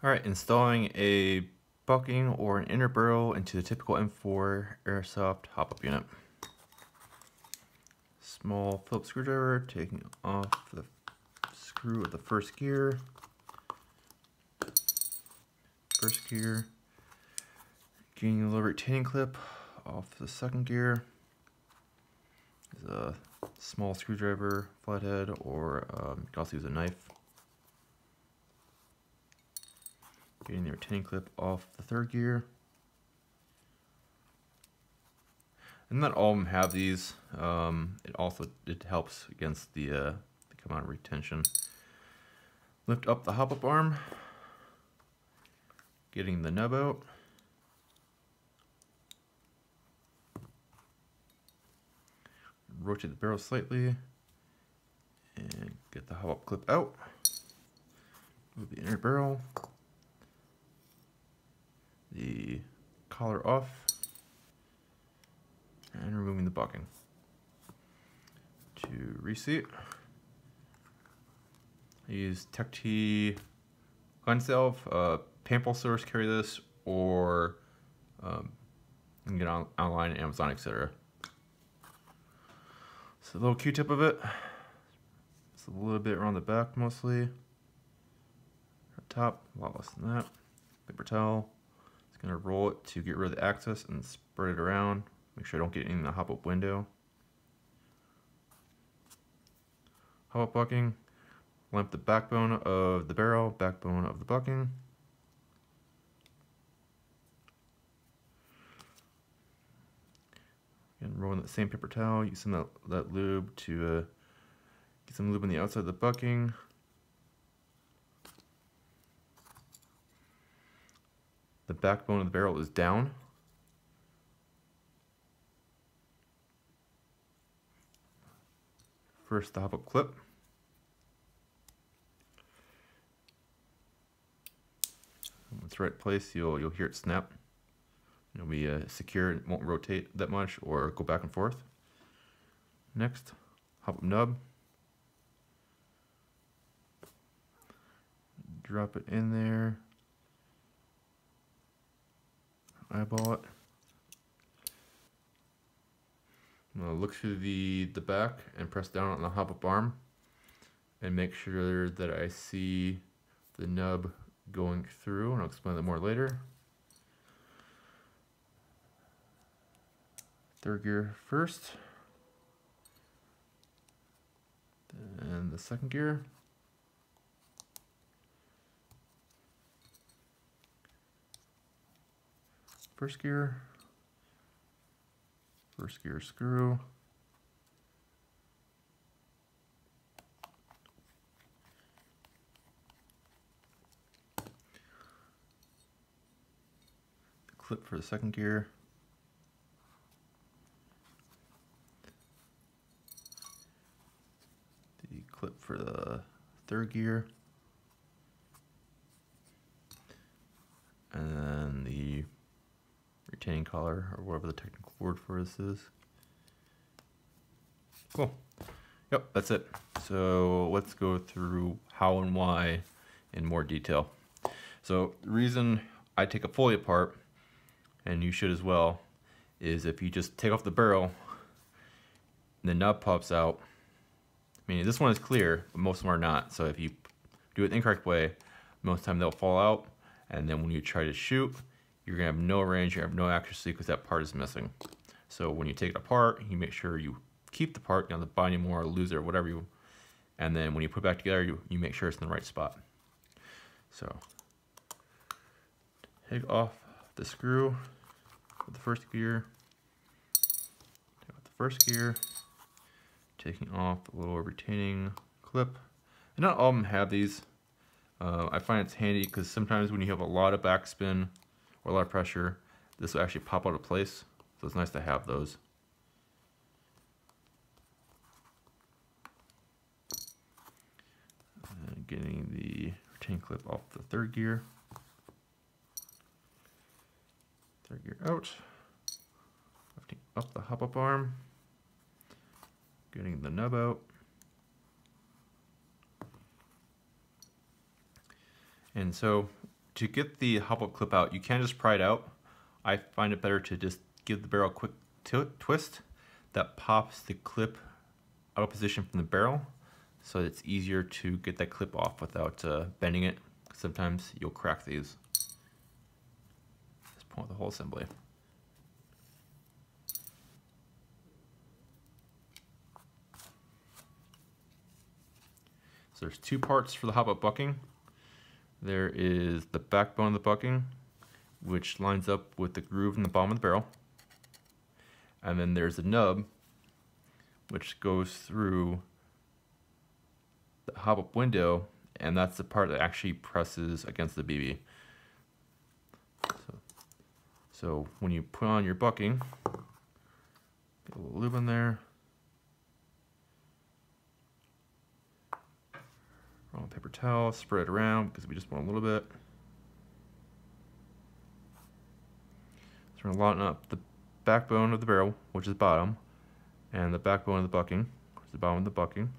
Alright, installing a bucking or an inner barrel into the typical M4 Airsoft hop-up unit. Small Phillips screwdriver, taking off the screw of the first gear. Getting a little retaining clip off the second gear. There's a small screwdriver, flathead, or you can also use a knife. Getting the retaining clip off the third gear. And not all of them have these. It helps against the come out retention. Lift up the hop-up arm. Getting the nub out. Rotate the barrel slightly. And get the hop-up clip out. Move the inner barrel. The collar off. And removing the bucking. To reseat, I use Tech T gun salve. Paintball stores carry this, or you can get online, Amazon, etc. So a little Q-tip of it. Just a little bit around the back mostly. At top, a lot less than that. Paper towel. Just gonna roll it to get rid of the excess and spread it around. Make sure I don't get any in the hop-up window. Hop-up bucking. Line up the backbone of the barrel, backbone of the bucking. And roll in the same paper towel, use some of that lube to get some lube on the outside of the bucking. The backbone of the barrel is down. First, the hop-up clip. When it's right place, you'll hear it snap. It'll be secure, it won't rotate that much or go back and forth. Next, hop-up nub. Drop it in there. Eyeball it. I'm going to look through the back and press down on the hop-up arm and make sure that I see the nub going through, and I'll explain that more later. Third gear first, then the second gear. First gear screw. The clip for the second gear. The clip for the third gear. And then the retaining collar, or whatever the technical word for this is. Cool. Yep, that's it. So let's go through how and why in more detail. So the reason I take it fully apart, and you should as well, is if you just take off the barrel, and the nub pops out. I mean, this one is clear, but most of them are not. So if you do it the incorrect way, most of the time they'll fall out, and then when you try to shoot, you're gonna have no range, you have no accuracy because that part is missing. So when you take it apart, you make sure you keep the part, you don't have to buy any more or lose it or whatever you, and then when you put it back together, you make sure it's in the right spot. So take off the screw with the first gear, take off the first gear, taking off the little retaining clip. And not all of them have these. I find it's handy because sometimes when you have a lot of backspin or a lot of pressure, this will actually pop out of place. So it's nice to have those. And getting the retaining clip off the third gear. Third gear out. Lifting up the hop-up arm. Getting the nub out. And so to get the Hopup clip out, you can just pry it out. I find it better to just give the barrel a quick twist that pops the clip out of position from the barrel, so it's easier to get that clip off without bending it. Sometimes you'll crack these. Just pull out the whole assembly. So there's two parts for the Hopup bucking. There is the backbone of the bucking, which lines up with the groove in the bottom of the barrel. And then there's a nub, which goes through the Hopup window, and that's the part that actually presses against the BB. So when you put on your bucking, get a little lube in there. Roll a paper towel, spread it around because we just want a little bit. So we're going to line up the backbone of the barrel, which is bottom, and the backbone of the bucking, which is the bottom of the bucking.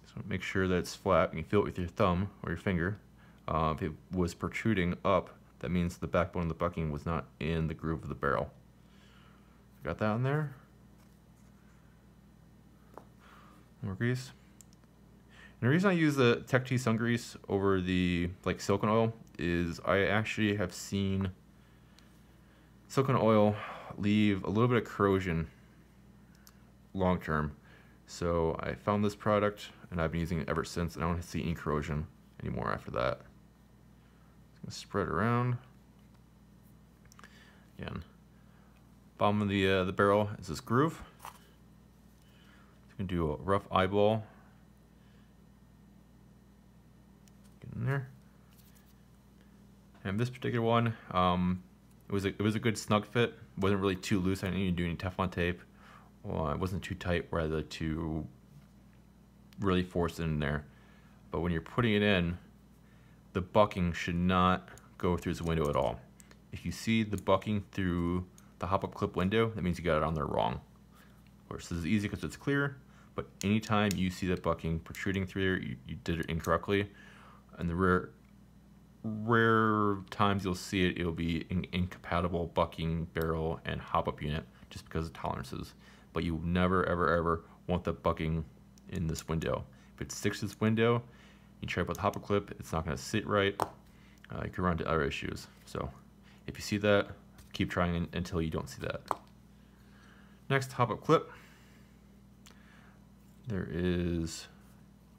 So make sure that it's flat. You can feel it with your thumb or your finger. If it was protruding up, that means the backbone of the bucking was not in the groove of the barrel. Got that in there. More grease. And the reason I use the Tech T sun grease over the silicone oil is I actually have seen silicone oil leave a little bit of corrosion long term. So I found this product and I've been using it ever since, and I don't see any corrosion anymore after that. Just gonna spread it around. Again, bottom of the barrel is this groove. You can do a rough eyeball. Get in there. And this particular one, it was a good snug fit. It wasn't really too loose. I didn't need to do any Teflon tape. Well, it wasn't too tight where I had to really force it in there. But when you're putting it in, the bucking should not go through this window at all. If you see the bucking through the Hopup clip window, that means you got it on there wrong. Of course, this is easy because it's clear, but anytime you see that bucking protruding through there, you did it incorrectly. And the rare times you'll see it, it'll be an incompatible bucking barrel and Hopup unit just because of tolerances. But you never, ever, ever want the bucking in this window. If it sticks to this window, you try to put the Hopup clip, it's not going to sit right. You can run into other issues. So if you see that, keep trying until you don't see that. Next, Hopup clip. There is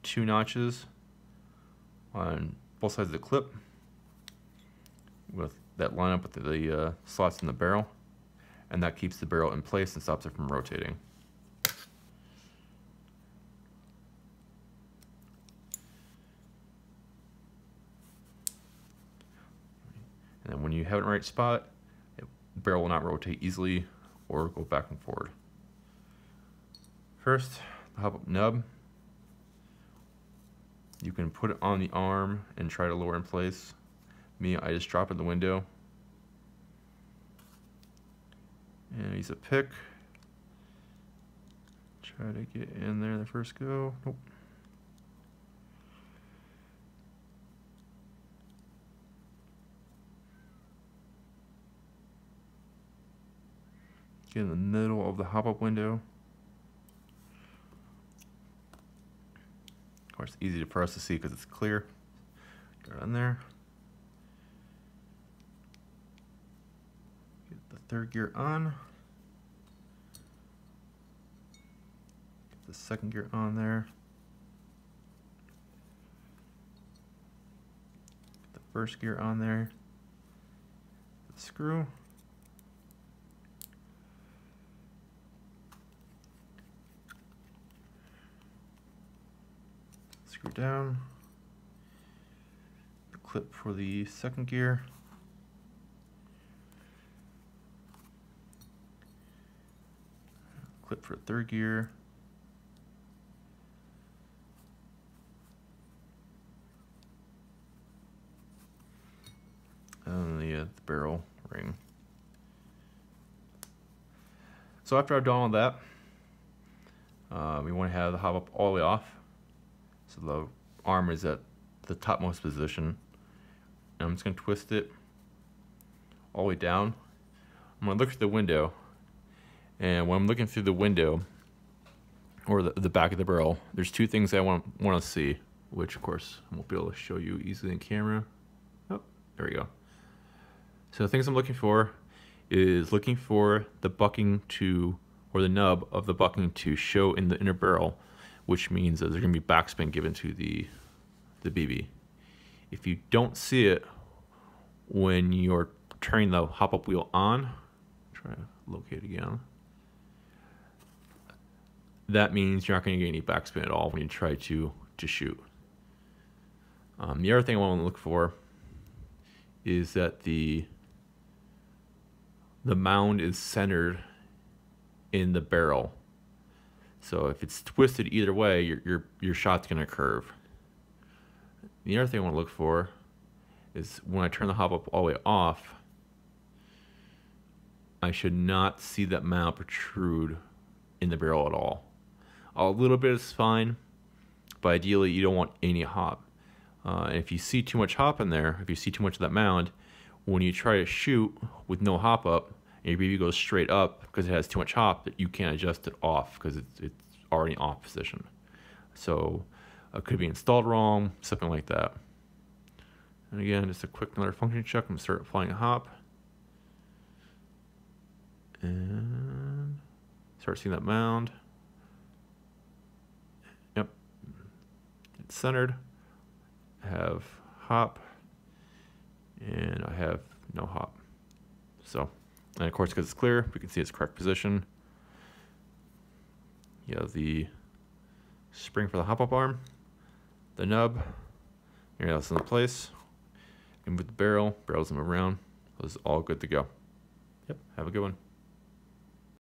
2 notches on both sides of the clip that line up with the slots in the barrel, and that keeps the barrel in place and stops it from rotating. And then when you have it in the right spot, the barrel will not rotate easily or go back and forward. First, the Hopup nub. You can put it on the arm and try to lower in place. Me, I just drop it in the window. And use a pick. Try to get in there the first go. Nope. Get in the middle of the Hopup window. Of course, easy for us to see because it's clear. Get it in there. Get the 3rd gear on. Get the 2nd gear on there. Get the 1st gear on there. The screw. Screw down. The clip for the 2nd gear. Clip for 3rd gear. And the barrel ring. So after I've done all that, we want to have the Hopup all the way off. So the arm is at the topmost position. And I'm just going to twist it all the way down. I'm going to look through the window, and when I'm looking through the window or the back of the barrel, there's two things I want to see, which of course I won't be able to show you easily in camera. Oh, there we go. So the things I'm looking for is looking for the bucking to, or the nub of the bucking to show in the inner barrel, which means that there's going to be backspin given to the BB. If you don't see it when you're turning the hop-up wheel on, try to locate it again, that means you're not going to get any backspin at all when you try to shoot. The other thing I want to look for is that the mound is centered in the barrel. So if it's twisted either way, your shot's going to curve. The other thing I want to look for is when I turn the hop-up all the way off, I should not see that mount protrude in the barrel at all. A little bit is fine, but ideally you don't want any hop. And if you see too much hop in there, if you see too much of that mound, when you try to shoot with no hop-up, and your BB goes straight up because it has too much hop, that you can't adjust it off because it's already off position. So it could be installed wrong, something like that. And again, just a quick another function check. I'm going to start applying a hop. And start seeing that mound. Yep. It's centered. I have hop. And I have no hop. So, and of course, because it's clear, we can see its correct position. You have the spring for the hop-up arm, the nub, everything else in place. And with the barrel, barrels move around. It's all good to go. Yep, have a good one.